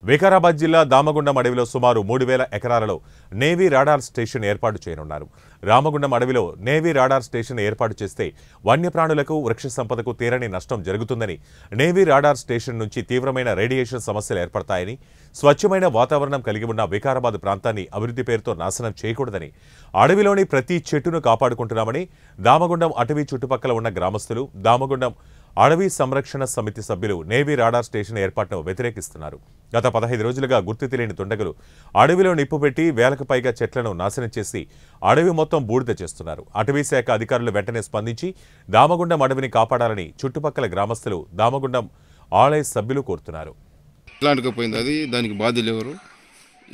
వికారాబాద్ జిల్లా దామగుండం అడవిలో సుమారు 3000 ఎకరాలలో నేవీ రాడార్ స్టేషన్ ఏర్పాటు చేయనున్నారు. రామగుండం అడవిలో నేవీ రాడార్ స్టేషన్ ఏర్పాటు చేస్తే వన్యప్రాణులకు, వృక్ష సంపదకు తీరని నష్టం జరుగుతుందని, నేవీ రాడార్ స్టేషన్ నుంచి తీవ్రమైన రేడియేషన్ సమస్యలు ఏర్పడతాయని, స్వచ్ఛమైన వాతావరణం కలిగి ఉన్న వికారాబాద్ ప్రాంతాన్ని అభివృద్ధి పేరుతో నాశనం చేయకూడదని, అడవిలోని ప్రతి చెట్టును కాపాడుకుంటున్నామని దామగుండం అటవీ చుట్టుపక్కల ఉన్న గ్రామస్తులు, దామగుండం అడవి సంరక్షణ సమితి సభ్యులు నేవీ రాడార్ స్టేషన్ ఏర్పాటును వ్యతిరేకిస్తున్నారు. గత 15 రోజులుగా గుర్తు తెలియని దుండగులు అడవిలో నిప్పు పెట్టి వేలకు పైగా చెట్లను నాశనం చేసి అడవి మొత్తం బూడిద చేస్తున్నారు. అటవీ శాఖ అధికారులు వెంటనే స్పందించి దామగుండం అడవిని కాపాడాలని చుట్టుపక్కల గ్రామస్తులు, దామగుండం ఆలయ సభ్యులు కోరుతున్నారు. అది దానికి బాధ్యులు ఎవరు,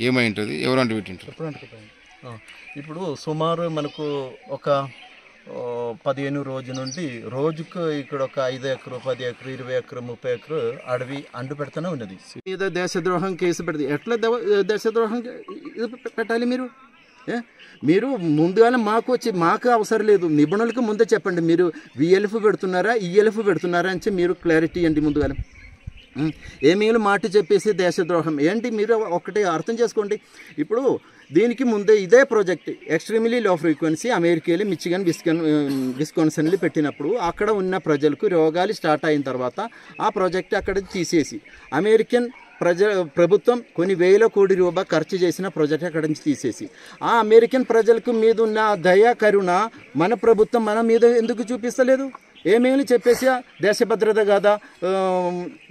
ఏమైంటుంది, ఎవరంటే పెట్టింటారు? ఇప్పుడు సుమారు మనకు ఒక 15 రోజు నుండి రోజుకు ఇక్కడ ఒక 5 ఎకరు, 10 ఎకరు, 20 ఎకరు, 30 ఎకరు అడవి అంటు పెడుతూనే ఉన్నది. మీద దేశద్రోహం కేసు పెడితే ఎట్లా దేశద్రోహం పెట్టాలి? మీరు ముందుగానే మాకు అవసరం లేదు, నిపుణులకు ముందే చెప్పండి. మీరు VLF పెడుతున్నారా, ELF పెడుతున్నారా అని మీరు క్లారిటీ ఇవ్వండి ముందుగానే. ఏమీలు మాట చెప్పేసి దేశద్రోహం ఏంటి? మీరు ఒకటి అర్థం చేసుకోండి. ఇప్పుడు దీనికి ముందే ఇదే ప్రాజెక్ట్ ఎక్స్ట్రీమ్లీ లో ఫ్రీక్వెన్సీ అమెరికాలో మిచిగన్, విస్కాన్సిన్లో పెట్టినప్పుడు అక్కడ ఉన్న ప్రజలకు రోగాలు స్టార్ట్ అయిన తర్వాత ఆ ప్రాజెక్ట్ అక్కడ తీసేసి అమెరికన్ ప్రభుత్వం కొన్ని వేల కోటి రూపాయలు ఖర్చు చేసిన ప్రాజెక్ట్ అక్కడి నుంచి తీసేసి ఆ అమెరికన్ ప్రజలకు మీద ఉన్న దయా కరుణ మన ప్రభుత్వం మన మీద ఎందుకు చూపిస్తలేదు? ఏమేమి చెప్పేసి దేశ భద్రత కాదా,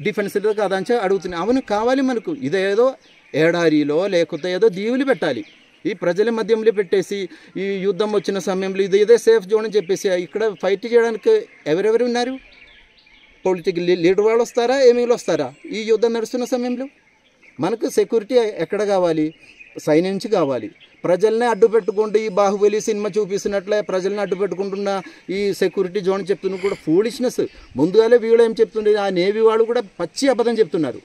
డిఫెన్స్ కాదా అని అడుగుతున్నాయి. అవును, కావాలి మనకు. ఇదేదో ఏడారిలో లేకపోతే ఏదో దీవులు పెట్టాలి. ఈ ప్రజల మధ్యంలో పెట్టేసి ఈ యుద్ధం వచ్చిన సమయంలో ఇదే సేఫ్ జోన్ అని చెప్పేసి ఇక్కడ ఫైట్ చేయడానికి ఎవరెవరు ఉన్నారు? పొలిటికల్ లీడర్ వాళ్ళు వస్తారా, ఏమీలు వస్తారా? ఈ యుద్ధం నడుస్తున్న సమయంలో మనకు సెక్యూరిటీ ఎక్కడ కావాలి? సైన్యం నుంచి కావాలి. ప్రజల్ని అడ్డు పెట్టుకుంటూ ఈ బాహుబలి సినిమా చూపిస్తున్నట్లే ప్రజల్ని అడ్డు పెట్టుకుంటున్న ఈ సెక్యూరిటీ జోన్ చెప్తున్న కూడా ఫూలిష్నెస్. ముందుగానే వీళ్ళు ఏం చెప్తుండే, ఆ నేవీ వాళ్ళు కూడా పచ్చి అబద్ధం చెప్తున్నారు.